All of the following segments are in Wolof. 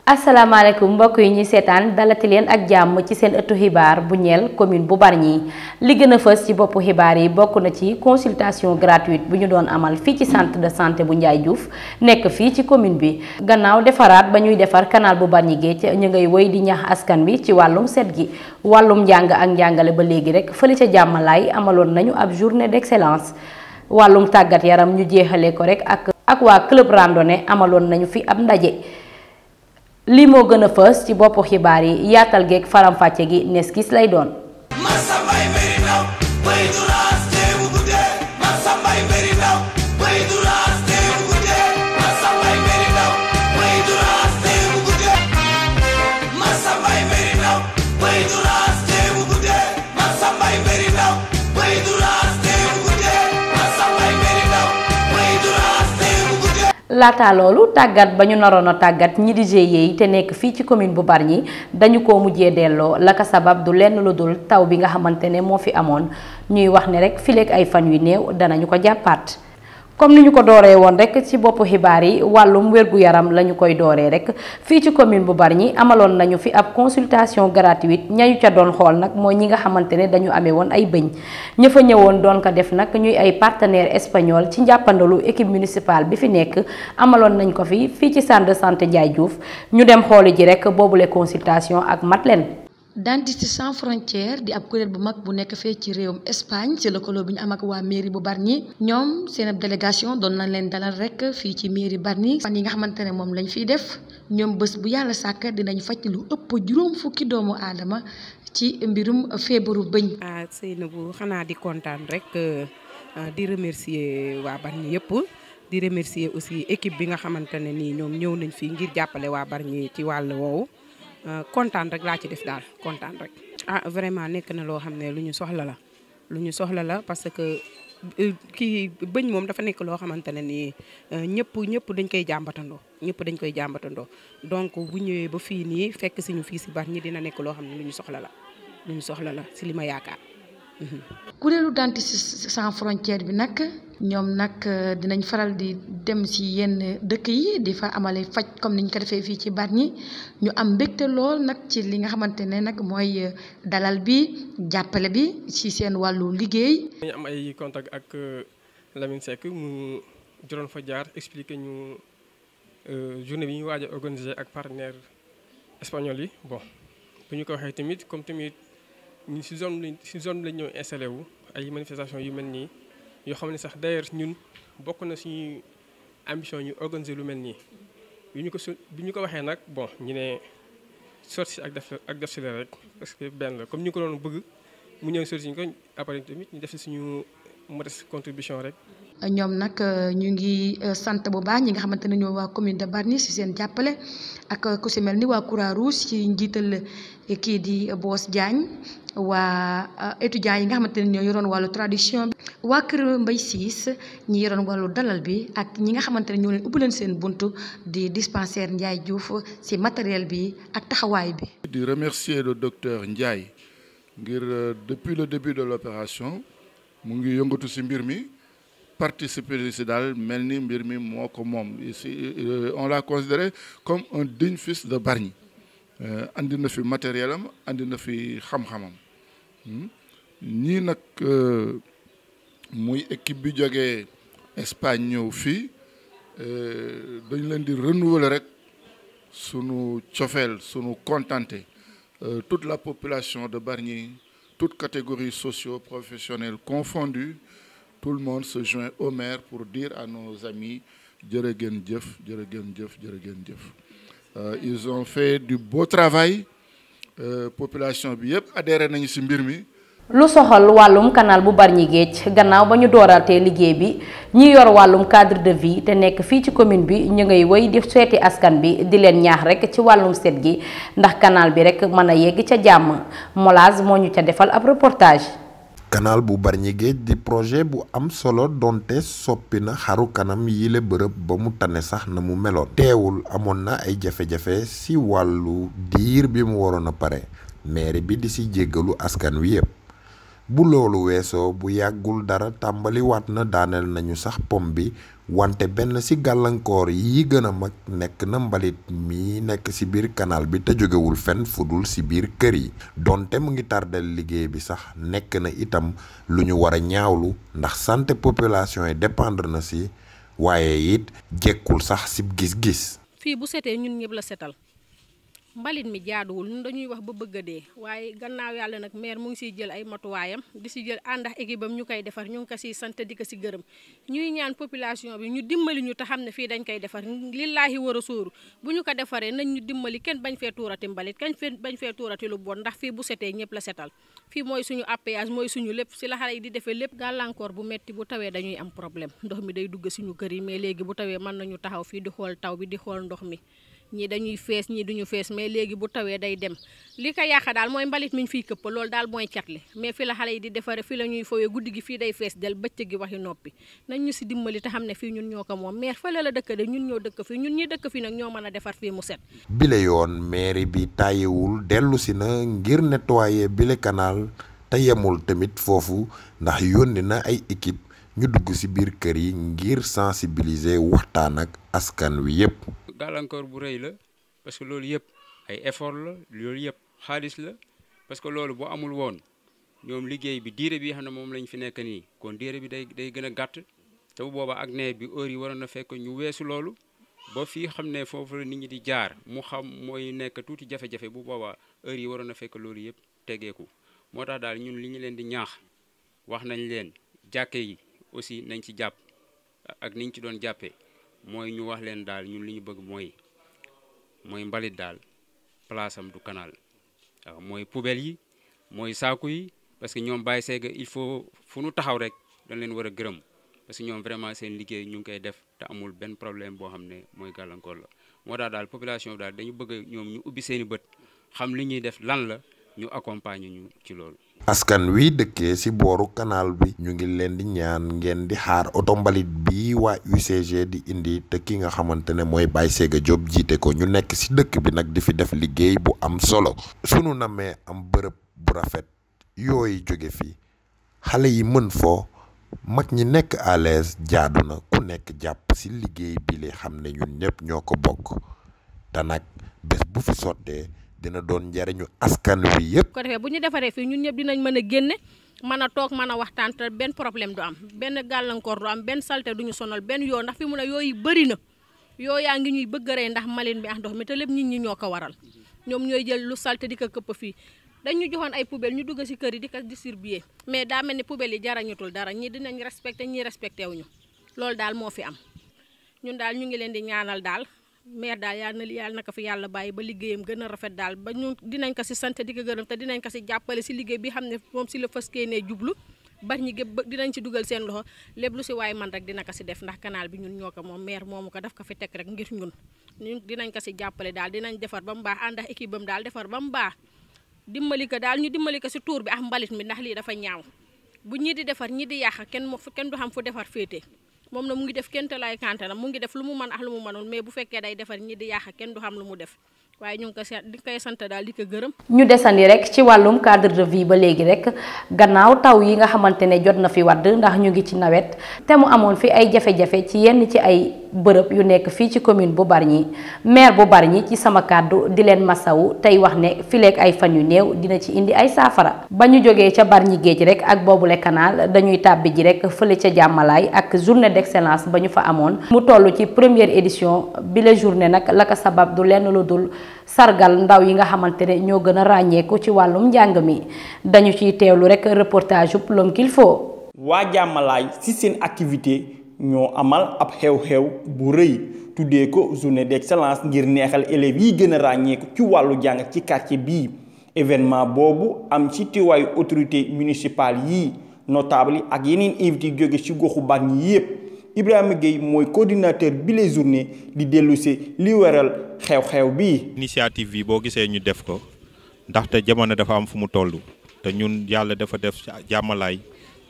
asalaamaaleykum mbokk yi ñuy seetaan dalati leen ak jàmm ci seen ëttu xibaar bu ñeel commune bu Bargny li gën a fës ci boppu xibaar yi bokk na ci consultation gratuite bu ñu doon amal fii ci centre de santé bu Ndiaye Diouf nekk fii ci commune bi. gannaaw defaraat ba ñuy defar canal bu Bargny Géej ñu ngay woy di ñax askan bi ci wàllum set gi wàllum njàng ak njàngale ba léegi rek fële ca jàmmalaay amaloon nañu ab journée d'excellence wàllum tàggat yaram ñu jeexale ko rek ak waa club randonnée amaloon nañu fi ab ndaje. lii moo gën a fës ci boppu xibaar yi yaatal geeg faram-fàcce gi neskis lay doon. laata loolu tàggat ba ñu naroon a tàggat ñi di GIE yi te nekk fii ci commune bu Bargny dañu ko mujjee delloo la ko sabab du lenn lu dul taw bi nga xamante ne moo fi amoon ñuy wax ne rek fileeg ay fan yu néew danañu ko jàppaat. comme ni ñu ko dooree woon rek ci boppu xibaar yi wàllum wér-gu-yaram la ñu koy dooree rek fii ci commune bu Bargny amaloon nañu fi ab consultation gratuite ñañu ca doon xool nag mooy ñi nga xamante ne dañu amee woon ay bëñ ña fa ñëwoon doon ko def nag ñuy ay partenaire espagnol ci njàppandalu équipe municipale bi fi nekk amaloon nañ ko fii ci centre de santé Ndiaye Diouf ñu dem xooli ji rek boobule consultation ak Madeleine. Dentistes sans frontières di ab kuréel bu mag bu nekk fee ci réewum Espagne ci lëkkaloo bi ñu am ak waa mairie bu Bargny ñoom seen ab délégation doon nañ leen dalal rek fii ci mairie Bargny fan yi nga xamante ne moom lañ fiy def ñoom bés bu yàlla sàkk dinañ faj lu ëpp juróom fukki doomu aadama ci mbirum feebaru bëñ. Seynabou xanaa di kontaan rek di remercier waa Bargny yëpp di remercier aussi équipe bi nga xamante ne nii ñoom ñëw nañ fii ngir jàppale waa Bargny ci wàll woowu. kontaan rek laa ci def daal kontaan rek. Vraiment nekk na loo xam ne lu ñu soxla la parce que kii bëñ moom dafa nekk loo xamante ne nii ñëpp dañ koy jàmbatandoo donc bu ñëwee ba fii nii fekk si ñu fii si Bargny dina nekk loo xam ne lu ñu soxla la si li ma yaakaar. kuréelu Dentistes sans frontières bi nag ñoom nag dinañ faral di dem ci yenn dëkk yi di fa amale faj comme niñ ko defee fii ci Bargny ñu am mbégte lool nag ci li nga xamante ne nag mooy dalal bi jàppale bi ci seen wàllu liggéey. ñu am ay contact ak Lamine Seck mu joroon fa jaar expliquer ñu journée bi ñu waaj a organiser ak partenaire espagnol yi bon bu ñu ko waxee tamit comme tamit. ñu si zone bi lañ ñëw installé wu ay manifestation yu mel nii yoo xam ne sax d'ailleurs ñun bokk na suñu ambition ñu organiser lu mel nii bi ñu ko waxee nag bon ñu ne sorti ak def si la rek parce que benn la comme ñu ko doon bëgg mu ñëw sorti ñu ko après tamit ñu def si suñu modeste contribution rek. ñoom nag ñu ngi sant bu baax ñi nga xamante ne ñoo waa commune de Bargny ci seen jàppale ak ku si mel ni waa Croix-Rouge ci njiital kii di Boos Diagne waa étudiants yi nga xamante ne ñoo yoroon wàllu tradition bi waa kër Mbaye Ciss ñi yoroon wàllu dalal bi ak ñi nga xamante ne ñoo leen ubbi leen seen buntu di dispensaire Ndiaye Diouf ci matériel bi ak taxawaay bi. di remercier le docteur Ndiaye ngir depuis le début de l'opération mu ngi yëngatu ci mbir mi. participer ci daal mel ni mbir mi moo ko moom ici on l'a considéré comme un digne fils de Bargny andi na fi matériel am andi na fi xam-xamam ñii nag muy équipe bi jógee Espagne ñëw fii dañ leen di renouveler rek sunu cofeel sunu contenté toute la population de Bargny toutes catégories socio-professionnelles confondues. Tout le monde se joint au maire pour dire à nos amis jërë ngeen jëf jërë ngeen jëf jërë ngeen jëf ils ont fait du beau travail population bi yëpp adhéré nañu ci mbir mi. lu soxal wàllum canal bu Bargny Géej gannaaw ba ñu dooratee liggéey bi ñi yor wàllum cadre de vie te nekk fii ci commune bi ñu ngay woy di seeti askan bi di leen ñaax rek ci wàllum set gi ndax canal bi rek mën a yegg ca jàmm Molaz moo ñu ca defal ab reportage. canal bu Bargny Géej di projet bu am solo donte soppi na xaru kanam yile bërëb ba mu tane sax na mu meloon teewul amoon na ay jafe-jafe ci wàllu diir bi mu waroon a pare mairie bi di ci jéggalu askan wi yépp bu loolu weesoo bu yàggul dara tàmbaliwaat na daaneel nañu sax pom bi wante benn ci gàllankoor yi gën a mag nekk na mbalit mi nekk ci biir canal bi te jógewul fenn fudul ci biir kër yi donte mu ngi tardel liggéey bi sax nekk na itam lu ñu war a ñaawlu ndax santé population yi dépendre na ci waaye it jekkul sax ci gis-gis. fii bu setee ñun ñëpp la setal mbalit mi jaaduwul ñun dañuy wax ba bëgg a dee waaye gannaaw yàlla nag maire mu ngi siy jël ay matuwaayam di si jël ànd ak équipe am ñu koy defar ñu ngi ko siy sant di ko si gërëm ñuy ñaan population bi ñu dimbali ñu te xam ne fii dañ koy defar lillaahi war a sóoru bu ñu ko defaree nañ ñu dimbali kenn bañ fee tuurati mbalit kenn bañ fee tuurati lu bon ndax fii bu setee ñëpp la setal fii mooy suñu appayage mooy suñu lépp si la xale yi di defee lépp gàllankoor bu metti bu tawee dañuy am problème ndox mi day dugg suñu kër yi mais léegi bu tawee mën nañu taxaw fii di xool taw bi di xool ndox mi ñii dañuy fees ñii duñu fees mais léegi bu tawee day dem li ko yàq daal mooy mbalit mi ñu fiy këpp loolu daal mooy catli mais fi la xale yi di defare fi la ñuy fowee guddi gi fii day fees del bëccëg gi waxi noppi nañ ñu si dimbali te xam ne fii ñun ñoo ko moom maire fële la dëkk de ñun ñoo dëkk fii ñun ñi dëkk fii nag ñoo mën a defar fii mu set. bile yoon mairie bi tàyyiwul dellu si na ngir nettoyer bile canal te yemul tamit foofu ndax yónni na ay équipe ñu dugg si biir kër yi ngir sensibiliser waxtaan ak askan wi yépp. gàllankoor bu rëy la parce que loolu yëpp ay effort la loolu yëpp xaalis la parce que loolu boo amul woon ñoom liggéey bi diire bi xam ne moom lañ fi nekk nii kon diire bi day gën a gàtt te bu boobaa ak nawet bi heure yi waroon na fekk ñu weesu loolu ba fii xam ne foofu la nit ñi di jaar mu xam mooy nekk tuuti jafe-jafe bu boobaa heure yi waroon na fekk loolu yëpp tegeeku moo tax daal ñun li ñu leen di ñaax wax nañ leen jàkke yi aussi nañ ci jàpp ak niñ ci doon jàppee mooy ñu wax leen daal ñun li ñu bëgg mooy mbalit daal place am du canal waaw mooy poubelle yi mooy saaku yi parce que ñoom Baye Sega il faut fu nu taxaw rek dañ leen war a gërëm parce que ñoom vraiment seen liggéey ñu ngi koy def te amul benn problème boo xam ne mooy gàllankoor la moo tax daal population bi daal dañu bëgg ñoom ñu ubbi seen i bët xam li ñuy def lan la ñu accompagner ñu ci loolu. askan wi dëkkee ci booru canal bi ñu ngi leen di ñaan ngeen di xaar oto mbalit bi waa UCG di indi te ki nga xamante ne mooy Baye Sega Diop jiite ko ñu nekk ci dëkk bi nag di fi def liggéey bu am solo sunu namee am bërëb bu rafet yooyu jóge fi xale yi mën foo mag ñi nekk à l'aise jaadu na ku nekk jàpp ci liggéey bi li xam ne ñun ñëpp ñoo ko bokk te nag bés bu fi sottee dina doon njariñu askan wi yëpp. ko defee bu ñu defaree fii ñun ñëpp dinañ mën a génne mën a toog mën a waxtaan te benn problème du am benn gàllankoor du am benn salte duñu sonal benn yoo ndax fi mu ne yooyu bëri na yoo yaa ngi ñuy bëgg a rey ndax malin bi ak ndox mi te lépp nit ñi ñoo ko waral ñoom ñooy jël lu salte di ko këpp fii dañu joxoon ay poubelle ñu dugg ci kër yi di ko distribuer mais daa mel ni poubelle yi jarañutul dara ñii dinañ respecté ñii respecté wuñu loolu daal moo fi am ñun daal ñu ngi leen di ñaanal daal maire daal yàlla na ko fi yàlla bàyyi ba liggéeyam gën a rafet daal ba ñu dinañ ko ci sant di ko gërëm te dinañ ko ci jàppale ci liggéey bi xam ne moom ci la fas yéenee jublu bari ñi gépp dinañ ci dugal seen loxo lépp lu ci waay man rek dina ko ci def ndax canal bi ñun ñoo ko moom maire moomu ko daf ko fi teg rek ngir ñun dinañ ko ci jàppale daal dinañ defar ba mu baax ànd ak équipe bam daal defar ba mu baax dimbali ko daal ñu dimbali ko ci tuur bi ak mbalit mi ndax lii dafa ñaaw bu ñii di defar ñii di yàq kenn du xam fu defar féete moom na mu ngi def kenn te lay kante na mu ngi def lu mu mën ak lu mu mënul mais bu fekkee day defar ñi di yàq kenn du xam lu mu def waaye ñu ngi di koy sant daal di ko gërëm. ñu desandi rek ci wàllum cadre de vie ba léegi rek gannaaw taw yi nga xamante ne jot na fi wadd ndax ñu ngi ci nawet te mu amoon fi ay jafe-jafe ci yenn ci ay bërëb yu nekk fii ci commune bu Bargny maire bu Bargny ci sama kàddu di leen masawu tey wax ne fileeg ay fan yu néew dina ci indi ay saafara. ba ñu jógee ca Bargny géej rek ak boobule canal dañuy tàbbi ji rek fële ca jàmmalaay ak journée d'excellence ba ñu fa amoon mu toll ci première édition bi la journée nag la ko sabab du lenn lu dul sargal ndaw yi nga xamante ne ñoo gën a ràññeeku ci wàllum njàng mi dañu ciy teewlu rek reportage yu l'homme qu'il faut. waa jàmmalaay ci seen activité ñoo amal ab xew-xew bu rëy tuddee ko journée d'excellence ngir neexal élèves yi gën a ràññeeku ci wàllu jàng ci quartier bii événement boobu am ci teewaayu autorité municipale yii notable yi ak yeneen invité jóge ci goxu Bargny yépp Ibrahima Gueye mooy coordinateur bi les journée di dellusi li waral xew-xew bi. initiative bi boo gisee ñu def ko ndaxte jamono dafa am fu mu toll te ñun yàlla dafa def jàmmalaay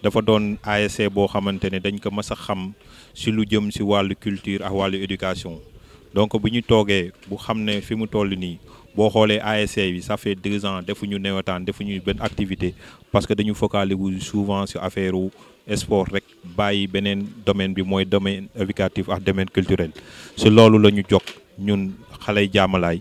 dafa doon ASC boo xamante ne dañ ko mës a xam si lu jëm si wàllu culture ak wàllu éducation donc bu ñu toogee bu xam ne fi mu toll nii boo xoolee ASC bi ça fait 2 ans defuñu nawetaan defuñu benn activité parce que dañu focaliser souvent ci affaire sport rek bàyyi beneen domaine bi mooy domaine éducatif ak domaine culturel ci loolu la ñu jóg ñun xale Jàmmalaay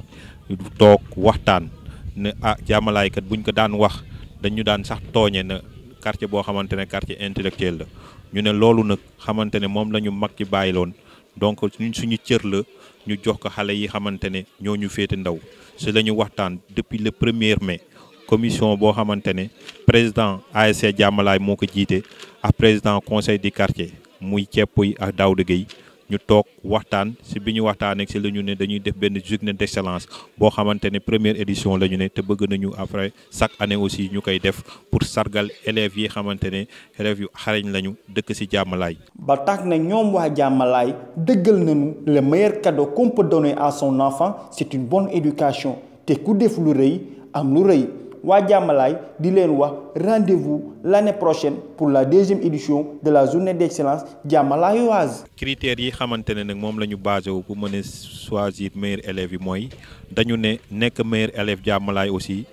toog waxtaan ne Jàmmalaay kat buñ ko daan wax dañu daan sax tooñe na quartier boo xamante ne quartier intellectuel la ñu ne loolu nag xamante ne moom la ñu mag ci bàyyiloon donc ñun suñu cër la ñu jox ko xale yi xamante ne ñoo ñu féete ndaw ci la ñu waxtaan depuis le 1er mai commission boo xamante ne président ASC Jàmmalaay moo ko jiite ak président conseil du quartier muy Ceppuy ak Daouda Gueye ñu toog waxtaan ci bi ñu waxtaanee ci la ñu ne dañuy def benn journée d'excellence boo xamante ne première édition la ñu ne te bëgg nañu après chaque année aussi ñu koy def pour sargal élèves yi xamante ne élèves yu xarañ lañu dëkk ci Jàmmalaay. ba tax na ñoom waa Jàmmalaay dëggal nañu le meilleur cadeau qu'on peut donner à son enfant c'est une bonne éducation te ku def lu rëy am lu rëy. waa Jàmmalaay di leen wax rendez-vous l'année prochaine pour la 2e édition de la journée d'excellence Jàmmalaayoise. critères yi xamante ne nag moom la ñu basé wu pour mën a choisir meilleurs élèves yi mooy dañu ne nekk meilleur élève Jàmmalaay aussi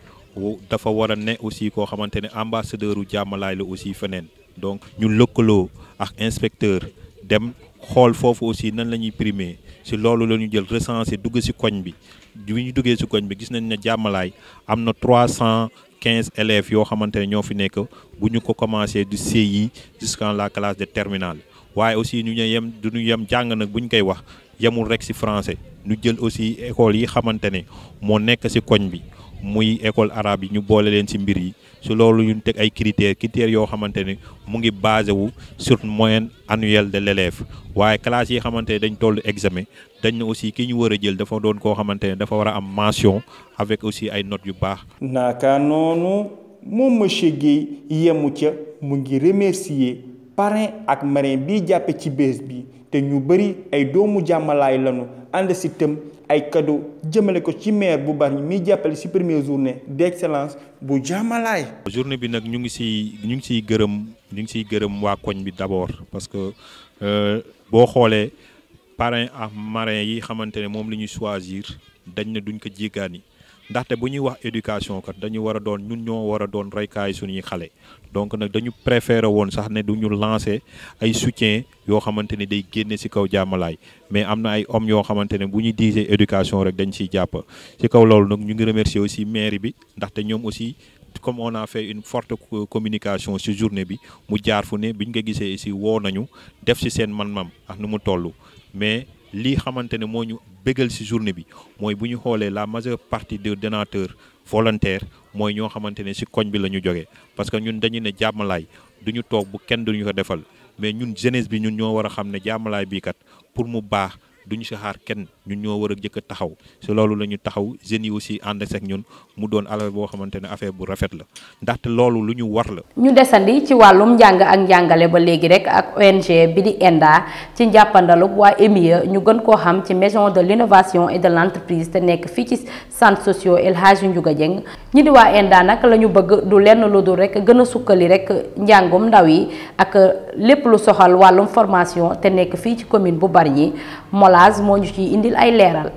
dafa war a ne aussi koo xamante ne ambassadeur u Jàmmalaay la aussi feneen donc ñu lëkkaloo ak inspecteur dem xool foofu aussi nan la ñuy primer ci loolu la ñu jël recensé dugg ci koñ bi. bi ñu duggee ci koñ bi gis nañ ne Jàmmalaay am na 315 élèves yoo xamante ne ñoo fi nekk bu ñu ko commencé du CI jusqu'à la classe de terminale waaye aussi ñu duñu yem jàng nag bu ñu koy wax yemul rek ci français ñu jël aussi école yi xamante ne moo nekk ci koñ bi muy école arabe yi ñu boole leen ci mbir yi ci loolu ñu teg ay critères yoo xamante ne mu ngi basé wu sur moyenne annuelle de l'élève waaye classe yi xamante ne dañ toll examen dañ ne aussi ki ñu war a jël dafa doon koo xamante ne dafa war a am mention avec aussi ay notes yu baax. naka noonu moom monsieur Guèye yemu ca mu ngi remercier parrain ak marraine bi jàppe ci bés bi te ñu bëri ay doomu Jàmmalaay lañu ànd ci tëm ay cadeau jëmale ko ci maire bu Bargny mi jàppale ci première journée d'excellence bu Jàmmalaay. journée bi nag ñu ngi ciy gërëm waa koñ bi d'abord parce que boo xoolee parrain ak marraine yi xamante ne moom la ñuy choisir dañ ne duñ ko jéggaani ndaxte bu ñuy wax éducation kat dañu war a doon ñun ñoo war a doon roykaay suñuy xale donc nag dañu préféré woon sax ne duñu lancer ay soutien yoo xamante ne day génne ci kaw Jàmmalaay mais am na ay hommes yoo xamante ne bu ñu disee éducation rek dañ ciy jàpp ci kaw loolu nag ñu ngi remercier aussi mairie bi ndaxte ñoom aussi comme on a fait une forte communication ci journée bi mu jaar fu ne biñ ko gisee ici woo nañu def ci seen man-man ak nu mu toll mais lii xamante ne moo ñu bégal ci journée bi mooy bu ñu xoolee la majeure partie des donateurs volontaires mooy ñoo xamante ne ci koñ bi la ñu jógee parce que ñun dañu ne Jàmmalaay du ñu toog bu kenn duñu ko defal mais ñun jeunesse bi ñun ñoo war a xam ne Jàmmalaay bii kat pour mu baax duñu ci xaar kenn ñun ñoo war a jëkk a taxaw ci loolu la ñu taxaw jeunes yi aussi ànd ak ñun mu doon alal boo xamante ne affaire bu rafet la ndaxte loolu lu ñu war la. ñu desandi ci wàllum njàng ak njàngale ba léegi rek ak ONG bi di ENDA ci njàppandalu waa EMIE ñu gën koo xam ci maison de l'innovation et de l'entreprise te nekk fii ci centre socio El Hadji Ndiouga Dieng ñi di waa ENDA nag la ñu bëgg du lenn lu dul rek gën a sukkali rek njàngum ndaw yi ak lépp lu soxal wàllum formation te nekk fii ci commune bu Bargny Molaz moo ñu ciy indil ay leeral.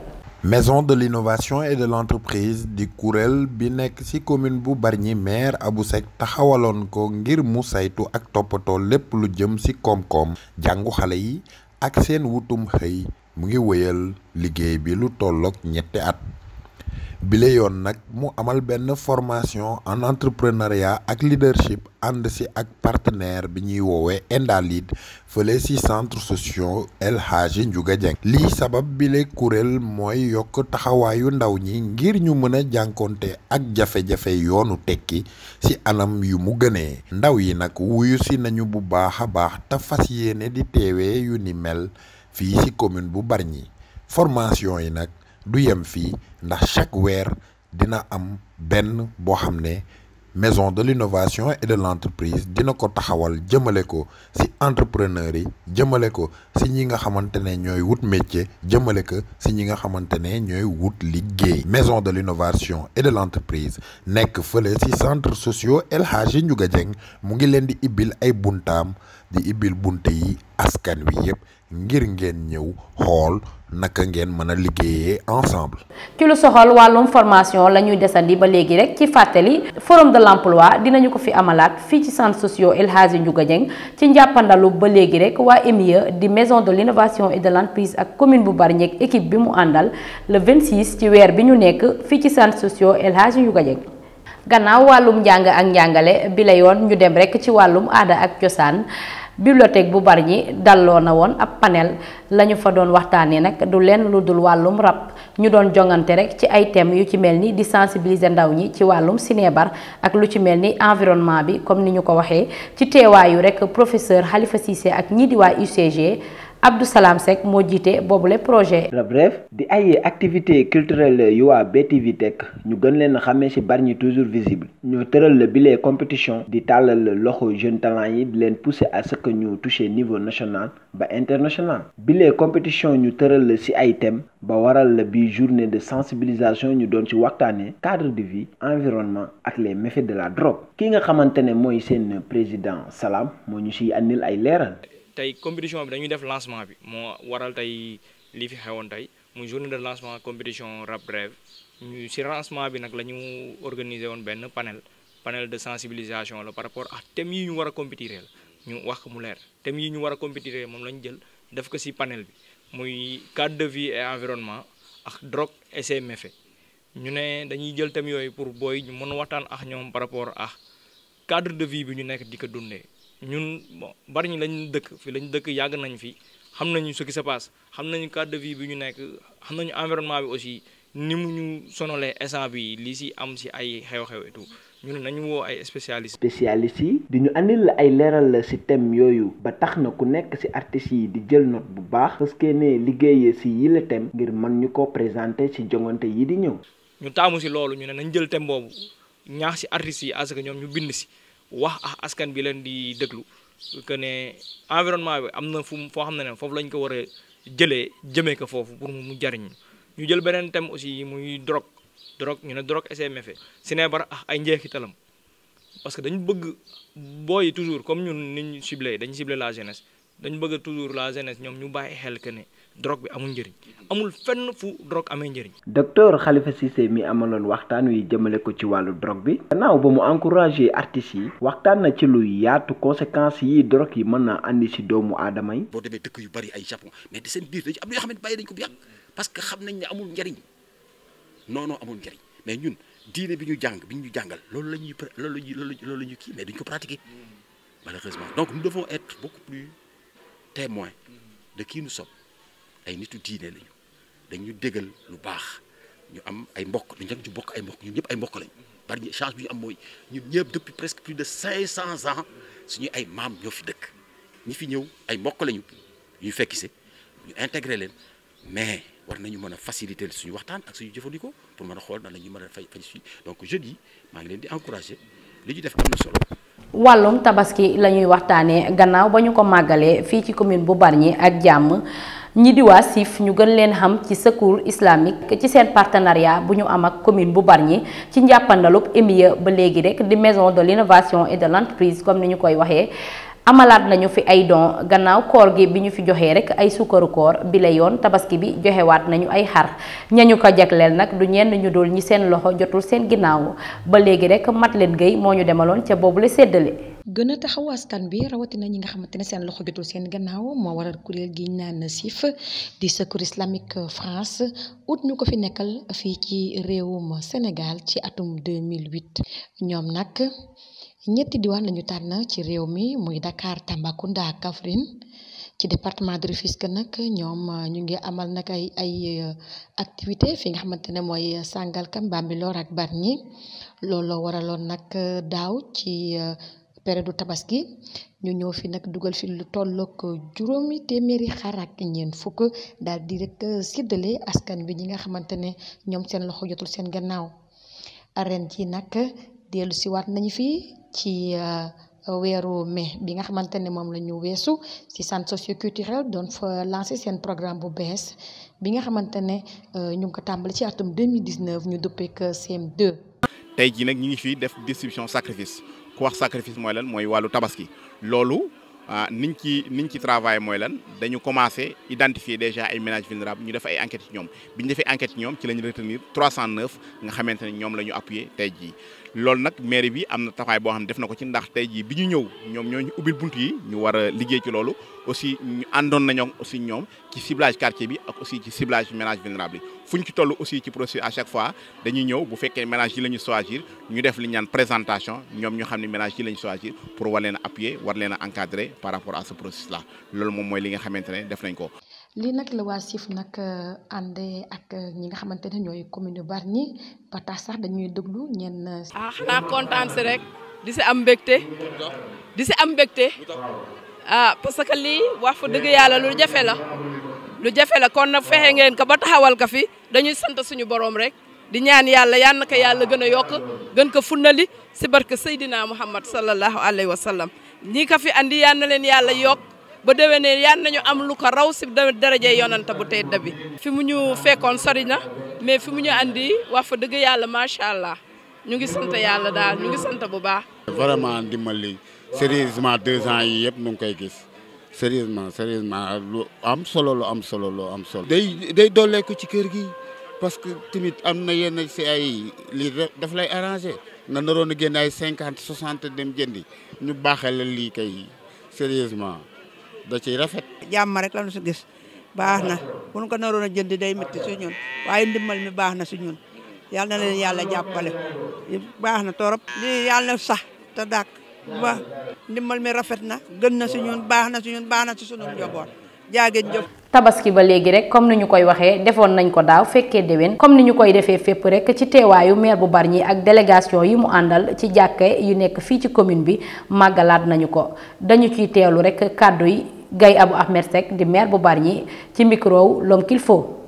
maison de l'innovation et de l'entreprise di kuréel bi nekk ci commune bu Bargny maire Abou Seck taxawaloon ko ngir mu saytu ak toppatoo lépp lu jëm ci koom-koom jàngu xale yi ak seen wutum xëy mu ngi wéyal liggéey bi lu tolloog 2 at bile yoon nag mu amal benn formation en entrepreneuriat ak leadership ànd ci ak partenaire bi ñuy woowee ENDA Lead fële ci centre socio El Hadji Ndiouga Dieng lii sabab bile kuréel mooy yokk taxawaayu ndaw ñi ngir ñu mën a jànkonte ak jafe-jafe yoonu tekki ci anam yu mu gënee ndaw yi nag wuyu ci nañu bu baax a baax te fas yéene di teewee yu ni mel fii ci commune bu Bargny formation yi nag du yem fii ndax chaque weer dina am benn boo xam ne maison de l'innovation et de l'entreprise dina ko taxawal jëmale ko ci entrepreneurs yi jëmale ko ci ñi nga xamante ne ñooy wut métier jëmale ko ci ñi nga xamante ne ñooy wut liggéey maison de l'innovation et de l'entreprise nekk fële ci centre socio El Hadji Ndiouga Dieng mu ngi leen di ibbil ay buntaam di ibil bunte yi askan wi yëpp ngir ngeen ñëw xool naka ngeen mën a liggéeyee ensemble. ci lu soxal wàllum formation la ñuy desandi ba léegi rek ci fàttali forum de l'emploi dinañu ko fi amalaat fii ci centre sociaux El Hadji Ndiouga Dieng ci njàppandalu ba léegi rek waa EMIE di maison de l'innovation et de l'entreprise ak commune bu Bargny ak équipe bi mu àndal le 26 ci weer bi ñu nekk fii ci centre sociaux El Hadji Ndiouga Dieng. gannaaw wàllum njàng ak njàngale bi la yoon ñu dem rek ci wàllum aada ak cosaan. bibliothèque bu Bargny dalloo na woon ab panel lañu fa doon waxtaanee nag du lenn lu dul wàllum rab ñu doon jongante rek ci ay thèmes yu ci mel ni di sensibiliser ndaw ñi ci wàllum sinébar ak lu ci mel ni environnement bi comme ni ñu ko waxee ci teewaayu rek professeur Khalifa Cissé ak ñii di waa UCG Abdou Salam Seck moo jiite boobule projet. Rab Rêve di ay activité culturelle yu waa BTV Tech ñu gën leen a xamee ci Bargny toujours visible ñoo tëral la bile compétition di tàllal loxo jeune talent yi di leen pousser à ce que ñu toucher niveau national ba international bile compétition ñu tëral ci ay thèmes ba waral la bi journée de sensibilisation ñu doon ci waxtaanee cadre de vie environnement ak les méfaits de la drogue ki nga xamante ne mooy seen président Salam moo ñu ciy andil ay leeral. tey compétition bi dañuy def lancement bi moo waral tey li fi xewoon tey muy journée de lancement compétition Rab Rêve ñu ci lancement bi nag la ñu organiser woon benn panel de sensibilisation la par rapport ak thèmes yi ñu war a compétir ñu wax mu leer thèmes yi ñu war a compétir moom la ñu jël def ko ci panel bi muy cadre de vie et environnement ak drogue et ses méfaits ñu ne dañuy jël thèmes yooyu pour booy ñu mën a waxtaan ak ñoom par rapport ak cadre de vie bi ñu nekk di ko dundee. ñun bon Bargny lañ dëkk fi lañ dëkk yàgg nañ fi xam nañu ce qui se passe xam nañu cadre de vie bi ñu nekk xam nañu environnement bi aussi ni mu ñu sonalee instant bi li ci am ci ay xew-xew et tout ñun nañu woo ay spécialistes yi di ñu andil ay leeral la ci thème yooyu ba tax na ku nekk ci artistes yi di jël note bu baax parce que ne liggéeyee ci yile thème ngir mën ñu ko présenter ci jongante yi di ñëw. ñu taamu ci loolu ñu ne nañ jël thème boobu ñaax ci artistes yi à ce que ñoom ñu bind ci. wax ak askan bi leen di déglu que ne environnement bi am na foo xam ne foofu lañ ko war a jëmee ko foofu pour mu jariñ ñu jël beneen thème aussi muy drogue ñu ne drogue et ses méfaits sinébar ak ay njeexitalam parce que dañu bëgg booy toujours comme ñun ni ñu ciblé dañu ciblé la jeunesse dañu bëgg toujours la jeunesse ñoom ñu bàyyi xel que ne drogue bi amul njëriñ amul fenn fu drogue amee njëriñ. docteur Khalifa Cissé mi amaloon waxtaan wi jëmale ko ci wàllu drogue bi. gannaaw ba mu encouragé artistes yi. waxtaan na ci lu yaatu conséquences yi drogue yi mën naa andi ci doomu aadama yi. boo demee dëkk yu bari ay Japon mais di seen biir dañu am yoo xam ne bàyyi dañ ko bu yàgg parce que xam nañ ne amul njëriñ non amul njëriñ mais ñun diine bi ñu jàngal loolu la ñuy kii mais duñ ko pratiquer malheureusement donc nous devons être beaucoup plus témoins de qui nous sommes. ay nitu diine lañu dañu déggal lu baax ñu am ay mbokk dañu ci bokk ay mbokk ñun ñëpp ay mbokk lañu bari chance bi ñu am mooy ñun ñëpp depuis presque plus de 500 ans suñu ay maam ñoo fi dëkk ñi fi ñëw ay mbokk lañu ñu fekkise ñu intégré leen mais war nañu mën a faciliter suñu waxtaan ak suñu jëfandikoo pour mën a xool nan la ñuy mën a faj si donc jeudi yi maa ngi leen di encourager li ñu def am na solo. wàllum tabaski la ñuy waxtaanee gannaaw ba ñu ko màggalee fii ci commune bu Bargny ak jàmm. ñi di waa SIF ñu gën leen xam ci secours islamique ci seen partenariat bu ñu am ak commune bu Bargny ci njàppandalub EMIE ba léegi rek di maison de l'innovation et de l'entreprise comme ni ñu koy waxee amalaat nañu fi ay don gannaaw koor gi bi ñu fi joxee rek ay sukkaru koor bi la yoon tabaski bi joxewaat nañu ay xar ñañu ko jagleel nag du ñenn ñu dul ñi seen loxo jotul seen ginnaaw ba léegi rek Madeleine Gueye moo ñu demaloon ca boobule séddale. gën a taxaw askan bi rawatina ñi nga xamante ne seen loxo jotul seen gannaaw moo waral kuréel gi ñu naan SIF di secours islamique France ut ñu ko fi nekkal fii ci réewum Sénégal ci atum 2008 ñoom nag ñetti diwaan lañu tànn ci réew mi muy Dakar Tambacounda ak Kaffrine ci département de Rufisque nag ñoom ñu ngi amal nag ay activité fi nga xamante ne mooy Sangalkam Bambilor ak Bargny looloo waraloon nag daaw ci période tabaski ñu ñëw fi nag dugal fi lu tollook juróomi téeméeri xar ak ñeent fukk daal di rek séddale askan bi ñi nga xamante ne ñoom seen loxo jotul seen gannaaw ren ji nag dellu si waat nañu fi ci weeru mai bi nga xamante ne moom la ñu weesu ci centre socioculturel doon fa lancé seen programme bu bees bi nga xamante ne ñu ngi ko tàmbali ci atum 2019 ñu duppeek CM2. tey jii nag ñu ngi fii def distribution sacrifice ku wax sacrifice mooy lan mooy wàllu tabaski loolu niñ ci travail mooy lan dañu commencé identifier déjà ay ménages vulnérables ñu def ay enquêtes ci ñoom bi ñu defee enquête ci ñoom ci lañu retenir 309 nga xamante ne ñoom la ñu appuyé tey jii loolu nag mairie bi am na taxawaay boo xam ne def na ko ci ndax tey jii bi ñu ñëw ñoom ñoo ñu ubbil bunt yi ñu war a liggéey ci loolu aussi ñu àndoon nañoo aussi ñoom ci ciblage quartier bi ak aussi ci ciblage ménage vulnérable yi fu ñu ci toll aussi ci processus à chaque fois dañuy ñëw bu fekkee ménage yi la ñu choisir ñu def li ñu naan présentation ñoom ñu xam ne ménage yi la ñu choisir pour war leen a appuyer war leen a encadrer par rapport à ce processus là loolu moom mooy li nga xamante ne def nañ ko. lii nag la waa SIF nag àndee ak ñi nga xamante ne ñooy commune Bargny ba tax sax dañuy déglu ñenn. xanaa kontaan si rek di si am mbégte parce que lii wax fa dëgg yàlla lu jafe la kon nag fexe ngeen ko ba taxawal ko fi dañuy sant suñu borom rek di ñaan yàlla yal na ko yàlla gën a yokk gën ko funnali si barke Seydina Muhammad sallallahu alayhi wa sallam ñi ko fi andi yal na leen yàlla yokk ba déwénee yal nañu am lu ko raw si daraje yonanta bu tedd bi. fi mu ñu fekkoon sori na mais fi mu ñu andi wax fa dëgg yàlla macha allah ñu ngi sant yàlla daal ñu ngi sant bu baax. vraiment dimbali sérieusement 2 ans yi yëpp nu ngi koy gis sérieusement lu am solo. day dooleeku ci kër gi parce que tamit am na yenn si ay lii daf lay arrangé nga naroon a génn ay 50 60 dem jëndi ñu baaxal la lii kay sérieusement da ciy rafet. jàmm rek la ñu si gis baax na bu ñu ko naroon a jëndi day métti si ñun waaye ndimbal mi baax na si ñun yal na leen yàlla jàppale baax na torop lii yàlla na sax te dàkk ba ndimbal mi rafet na gën na si ñun baax na si ñun baax na si sunu njaboot jaageen jëf. tabaski ba léegi rek comme ni ñu koy waxee defoon nañ ko daaw fekkee déwén comme ni ñu koy defee fépp rek ci teewaayu maire bu Bargny ak délégation yi mu àndal ci jàkke yu nekk fii ci commune bi màggalaat nañu ko dañu ciy teewlu rek kàddu yi Gaye Abou Ahmed Seck di maire bu Bargny ci micro l'homme qu'il faut.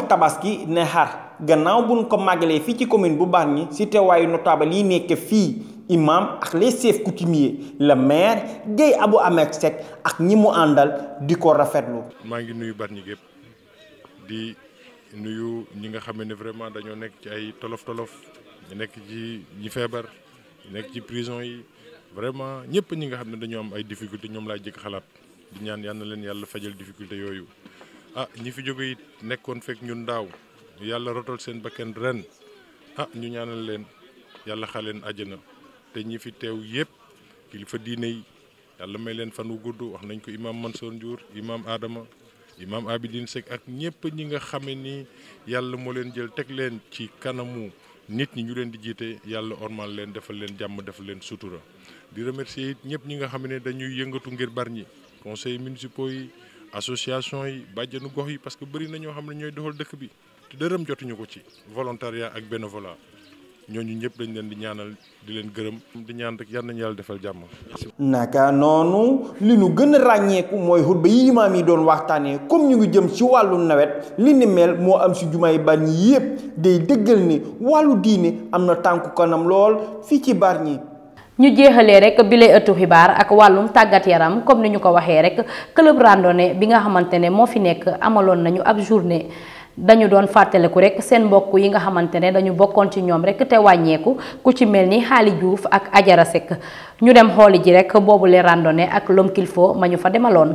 tabaski ne xar gannaaw buñ ko màggalee fii ci commune bu Bargny ci teewaayu notable yi nekk fii imam ak les chefs coutumiers le maire Gaye Abou Ahmed Seck ak ñi mu àndal di ko rafetlu. maa ngi nuyu Bargny gépp di nuyu ñi nga xam ne vraiment dañoo nekk ci ay tolof ñu nekk ci ñi feebar ñu nekk ci prison yi vraiment ñëpp ñi nga xam ne dañoo am ay difficulté ñoom laa jëkk xalaat di ñaan yal na leen yàlla fajal difficulté yooyu. ñi fi jóge it nekkoon fekk ñun daaw yàlla rotal seen bakkan ren ñu ñaanal leen yàlla xaleen àjjana te ñi fi teew yëpp kilifa diine yi yàlla may leen fan wu gudd wax nañ ko imam Mansour Ndiour imam Adama imam Abidine Seck ak ñëpp ñi nga xame ni yàlla moo leen jël teg leen ci kanamu nit ñi ñu leen di jiite yàlla ormal leen defal leen jàmm defal leen sutura di remercier it ñëpp ñi nga xam ne dañuy yëngatu ngir Bargny conseils municipaux yi association yi bàjjenu gox yi parce que bëri na ñoo xam ne ñooy doxal dëkk bi te dërëm jotuñu ko ci volontariat ak bénévolat ñooñu ñëpp dañ leen di ñaanal di leen gërëm di ñaan rek yal nañu yàlla defal jàmm. naka noonu li nu gën a ràññeeku mooy xutba yi imaam yi doon waxtaanee comme ñu ngi jëm ci wàllu nawet li ni mel moo am si jumaay Bargny yëpp day dëggal ni wàllu diine am na tànku kanam lool fii ci Bargny. ñu jeexalee rek bi lay ëttu xibaar ak wàllum tàggat yaram comme ni ñu ko waxee rek club randonnée bi nga xamante ne moo fi nekk amaloon nañu ab journée dañu doon fàttaliku rek seen mbokk yi nga xamante ne dañu bokkoon ci ñoom rek te wàññeeku ku ci mel ni Xaali Diouf ak Ajara Seck ñu dem xooli ji rek boobu les randonnée ak l'homme qu'il faut ma ñu fa demaloon.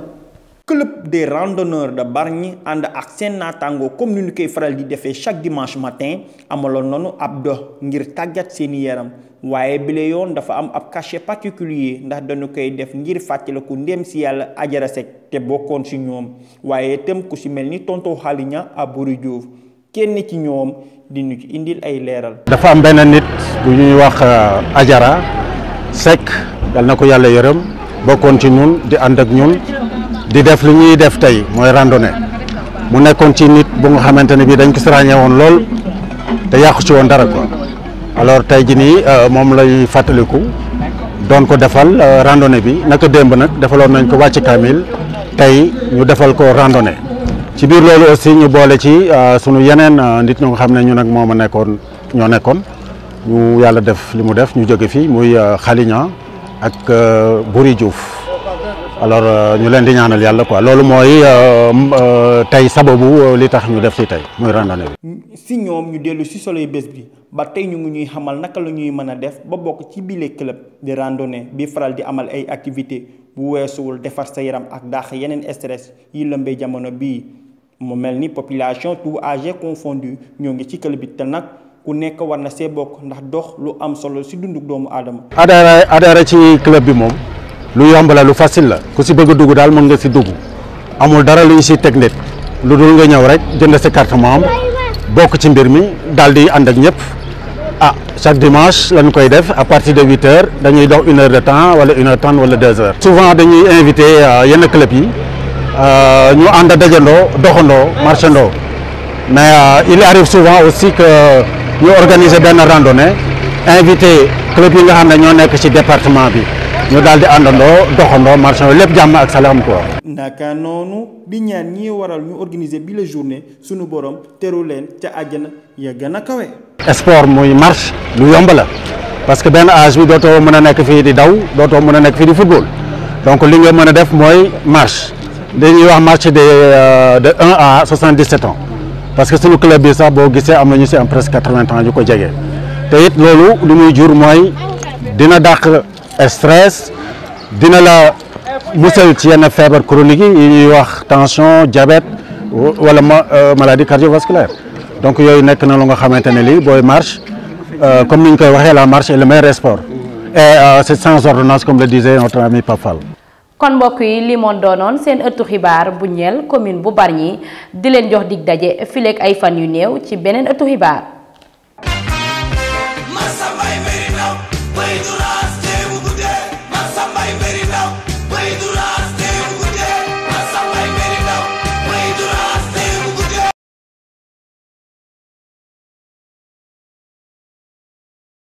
club des randonneurs de Bargny ànd ak seen naataango comme ni ñu koy faral di defee chaque dimanche matin amaloon nañu ab dox ngir tàggat seeni yaram waaye bile yoon dafa am ab cachet particulier ndax dañu koy def ngir fàttaliku ndem si yàlla Ajara Seck te bokkoon si ñoom waaye itam ku si mel ni tonton Xaliña Abouri Diouf kenn ci ñoom di ñu ci indil ay leeral. dafa am benn nit bu ñuy wax Ajara Seck yal na ko yàlla yërëm bokkoon ci ñun di ànd ak ñun di def li ñuy def tey mooy randonnée mu nekkoon ci nit bu nga xamante ne bii dañ ko si ràññee woon lool te yàqu ci woon dara quoi alors tey jii nii moom lay fàttaliku doon ko defal randonnée bi naka démb nag defaloon nañ ko wàcc kaamil tey ñu defal ko randonnée ci biir loolu aussi ñu boole ci sunu yeneen nit ñu nga xam ne ñu nag moom a nekkoon ñoo nekkoon ñu yàlla def li mu def ñu jóge fii muy Xaliña ak Buri Diouf alors ñu leen di ñaanal yàlla quoi loolu mooy tey sababu li tax ñu def ci tey muy randonnée bi. si ñoom ñu dellu si soloy bés bi ba tey ñu ngi ñuy xamal naka la ñuy mën a def ba bokk ci bile club de randonnée bi faral di amal ay activité bu weesuwul defar sa yaram ak dàq yeneen stress yi lëmbee jamono bii mu mel ni population tout âge confondu ñoo ngi ci club bi te nag ku nekk war na see bokk ndax dox lu am solo si dunduk doomu aadama. adhéré ci club bi moom lu yomb la lu facile la ku si bëgg a dugg daal mën nga si dugg amul dara lu ñu si teg nit lu dul nga ñëw rek jënd sa carte membre bokk ci mbir mi daal di ànd ak ñëpp chaque dimanche lañ koy def à partir de 8 heures dañuy dox 1 heure de temps wala 1h30 wala 2 heures. souvent dañuy invité yenn club yi ñu ànd dajandoo doxandoo marchandoo mais il arrive souvent aussi que ñu organiser benn randonnée invité club yi nga xam ne ñoo nekk ci département bi ñu daal di àndandoo doxandoo marchandoo lépp jàmm ak salaam quoi. naka noonu bi ñaan ñi waral ñu organiser bi la journée sunu borom teru leen ca àjjana ya gën a kawe. sport muy marche lu yomb la parce que benn âge bi dootoo mën a nekk fii di daw dootoo mën a nekk fii di football donc li nga mën a def mooy marche dañuy wax marche de 1 à 77 ans parce que suñu club bi sax boo gisee am na ñu si am presque 80 ans yu ko jege te it loolu li muy jur mooy dina dàq stress dina la musal ci yenn feebar chronique yi ñuy wax tension diabète wala maladie cardiovasculaire donc yooyu nekk na lu nga xamante ne lii booy marche comme ni ñu koy waxee la marche est le meilleur sport et c'est sans ordonnance comme le disait notre ami Pape Fall. kon mbokk yi li moon doonoon seen ëttu xibaar bu ñeel commune bu Bargny di leen jox dig daje fileeg ay fan yu néew ci beneen ëttu xibaar.